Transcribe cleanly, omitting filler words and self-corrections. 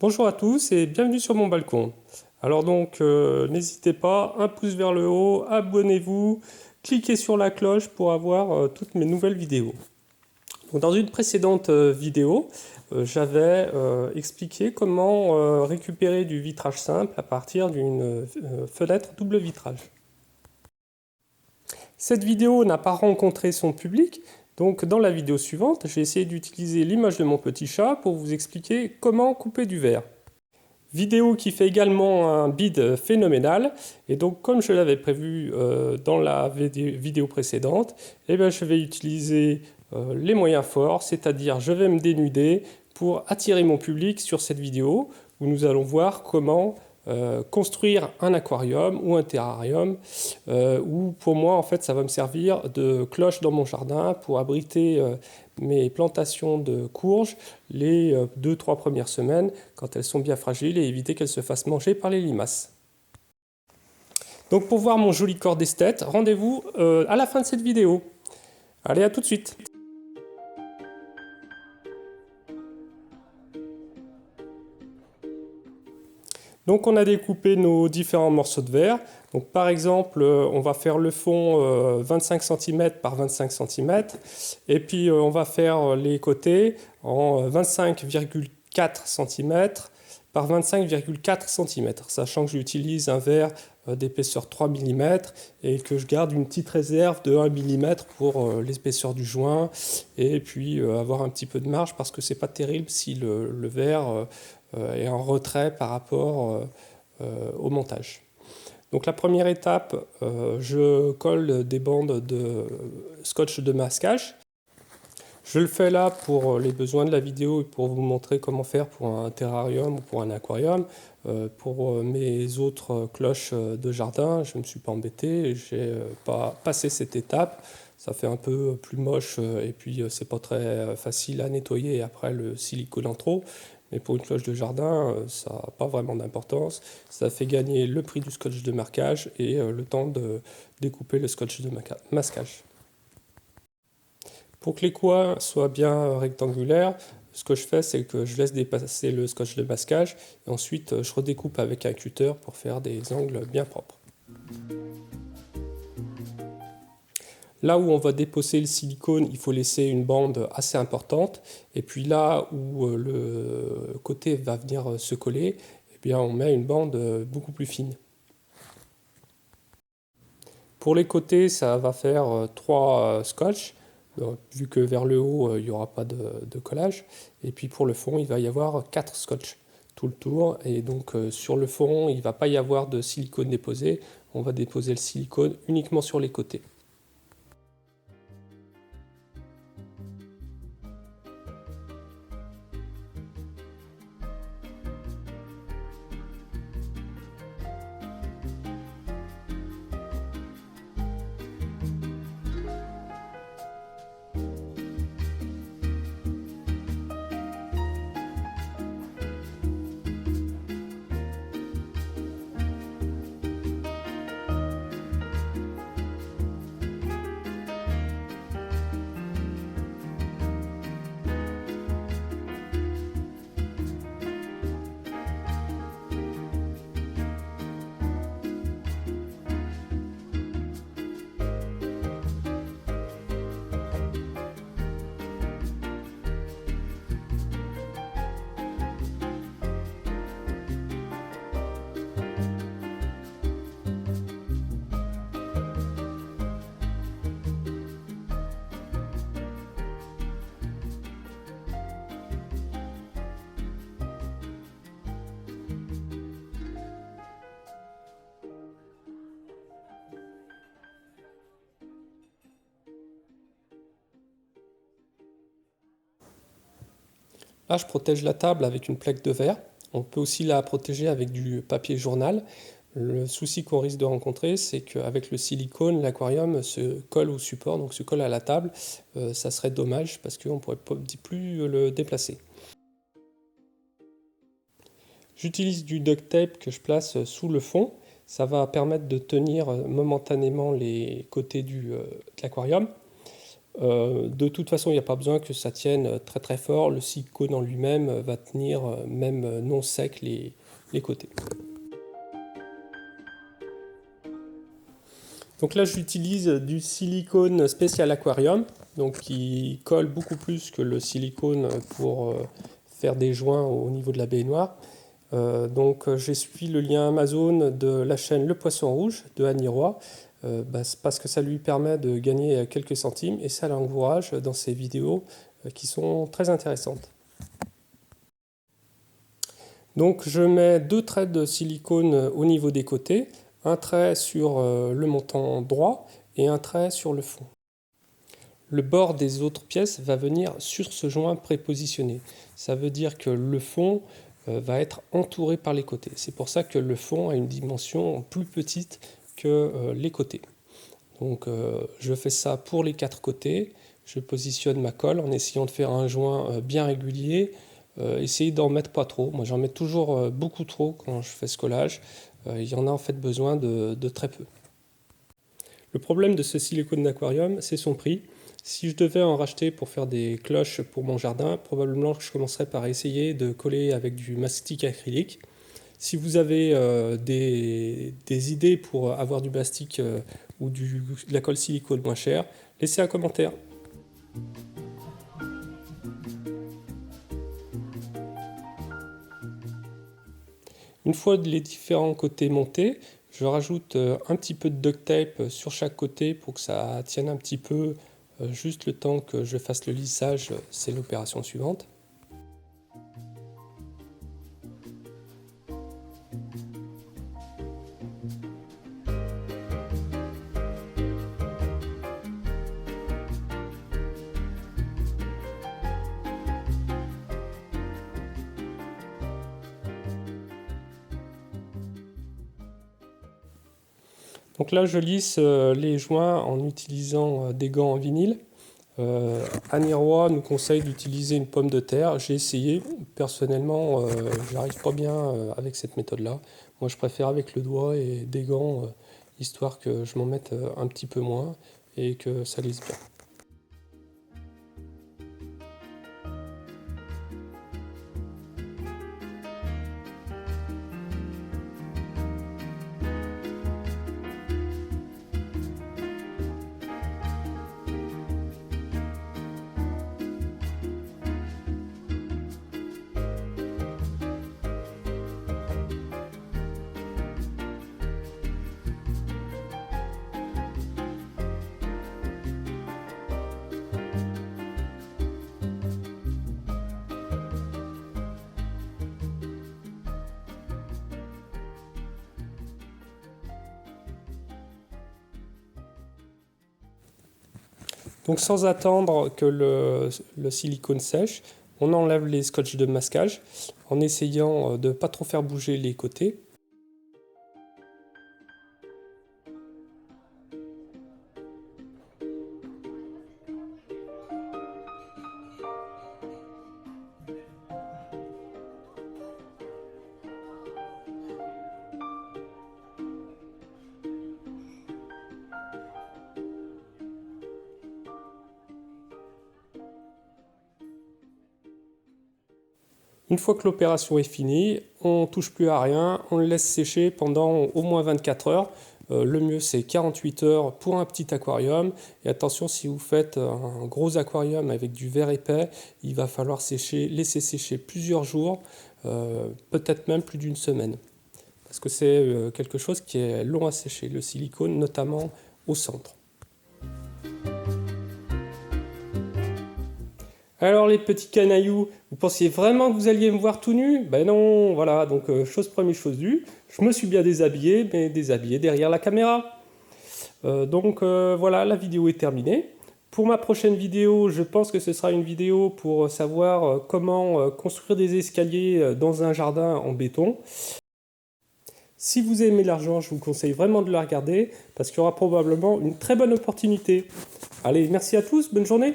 Bonjour à tous et bienvenue sur mon balcon. Alors donc n'hésitez pas, un pouce vers le haut, abonnez-vous, cliquez sur la cloche pour avoir toutes mes nouvelles vidéos. Donc, dans une précédente vidéo, j'avais expliqué comment récupérer du vitrage simple à partir d'une fenêtre double vitrage. Cette vidéo n'a pas rencontré son public, donc dans la vidéo suivante, j'ai essayé d'utiliser l'image de mon petit chat pour vous expliquer comment couper du verre. Vidéo qui fait également un bid phénoménal, et donc comme je l'avais prévu dans la vidéo précédente, je vais utiliser les moyens forts, c'est-à-dire je vais me dénuder pour attirer mon public sur cette vidéo où nous allons voir comment construire un aquarium ou un terrarium, où pour moi en fait ça va me servir de cloche dans mon jardin pour abriter mes plantations de courges les 2-3 premières semaines quand elles sont bien fragiles et éviter qu'elles se fassent manger par les limaces. Donc pour voir mon joli corps d'esthète, rendez-vous à la fin de cette vidéo. Allez, à tout de suite. Donc on a découpé nos différents morceaux de verre. Donc par exemple, on va faire le fond 25 cm par 25 cm. Et puis on va faire les côtés en 25,4 cm par 25,4 cm. Sachant que j'utilise un verre d'épaisseur 3 mm et que je garde une petite réserve de 1 mm pour l'épaisseur du joint. Et puis avoir un petit peu de marge parce que c'est pas terrible si le verre est en retrait par rapport au montage. Donc la première étape, je colle des bandes de scotch de masquage. Je le fais là pour les besoins de la vidéo et pour vous montrer comment faire pour un terrarium ou pour un aquarium. Pour mes autres cloches de jardin, je ne me suis pas embêté, j'ai pas passé cette étape. Ça fait un peu plus moche et puis c'est pas très facile à nettoyer après le silicone en trop. Mais pour une cloche de jardin, ça n'a pas vraiment d'importance. Ça fait gagner le prix du scotch de marquage et le temps de découper le scotch de masquage. Pour que les coins soient bien rectangulaires, ce que je fais, c'est que je laisse dépasser le scotch de masquage et ensuite je redécoupe avec un cutter pour faire des angles bien propres. Là où on va déposer le silicone, il faut laisser une bande assez importante. Et puis là où le côté va venir se coller, eh bien on met une bande beaucoup plus fine. Pour les côtés, ça va faire 3 scotch, vu que vers le haut, il n'y aura pas de collage. Et puis pour le fond, il va y avoir 4 scotch tout le tour. Et donc sur le fond, il ne va pas y avoir de silicone déposé. On va déposer le silicone uniquement sur les côtés. Là, je protège la table avec une plaque de verre. On peut aussi la protéger avec du papier journal. Le souci qu'on risque de rencontrer, c'est qu'avec le silicone, l'aquarium se colle au support, donc se colle à la table. Ça serait dommage parce qu'on ne pourrait plus le déplacer. J'utilise du duct tape que je place sous le fond. Ça va permettre de tenir momentanément les côtés de l'aquarium. De toute façon, il n'y a pas besoin que ça tienne très très fort. Le silicone en lui-même va tenir même non sec les côtés. Donc là, j'utilise du silicone spécial aquarium, donc qui colle beaucoup plus que le silicone pour faire des joints au niveau de la baignoire. Donc j'ai suivi le lien Amazon de la chaîne Le Poisson Rouge de Annie Roy, parce que ça lui permet de gagner quelques centimes et ça l'encourage dans ses vidéos qui sont très intéressantes. Donc je mets 2 traits de silicone au niveau des côtés, un trait sur le montant droit et un trait sur le fond. Le bord des autres pièces va venir sur ce joint prépositionné. Ça veut dire que le fond va être entouré par les côtés. C'est pour ça que le fond a une dimension plus petite que les côtés. Donc je fais ça pour les 4 côtés. Je positionne ma colle en essayant de faire un joint bien régulier. Essayez d'en mettre pas trop. Moi j'en mets toujours beaucoup trop quand je fais ce collage. Il y en a en fait besoin de très peu. Le problème de ce silicone d'aquarium, c'est son prix. Si je devais en racheter pour faire des cloches pour mon jardin, probablement que je commencerais par essayer de coller avec du mastic acrylique. Si vous avez des idées pour avoir du mastic ou de la colle silicone moins chère, laissez un commentaire. Une fois les différents côtés montés, je rajoute un petit peu de duct tape sur chaque côté pour que ça tienne un petit peu, juste le temps que je fasse le lissage, c'est l'opération suivante. Donc là, je lisse les joints en utilisant des gants en vinyle. Annie Roy nous conseille d'utiliser une pomme de terre. J'ai essayé, personnellement, j'arrive pas bien avec cette méthode-là. Moi, je préfère avec le doigt et des gants, histoire que je m'en mette un petit peu moins et que ça lisse bien. Donc sans attendre que le silicone sèche, on enlève les scotch de masquage en essayant de ne pas trop faire bouger les côtés. Une fois que l'opération est finie, on ne touche plus à rien, on le laisse sécher pendant au moins 24 heures. Le mieux c'est 48 heures pour un petit aquarium. Et attention, si vous faites un gros aquarium avec du verre épais, il va falloir laisser sécher plusieurs jours, peut-être même plus d'une semaine. Parce que c'est quelque chose qui est long à sécher, le silicone notamment au centre. Alors les petits canailloux, vous pensiez vraiment que vous alliez me voir tout nu? Ben non, voilà, donc chose première, chose due, je me suis bien déshabillé, mais déshabillé derrière la caméra. Voilà, la vidéo est terminée. Pour ma prochaine vidéo, je pense que ce sera une vidéo pour savoir comment construire des escaliers dans un jardin en béton. Si vous aimez l'argent, je vous conseille vraiment de la regarder, parce qu'il y aura probablement une très bonne opportunité. Allez, merci à tous, bonne journée!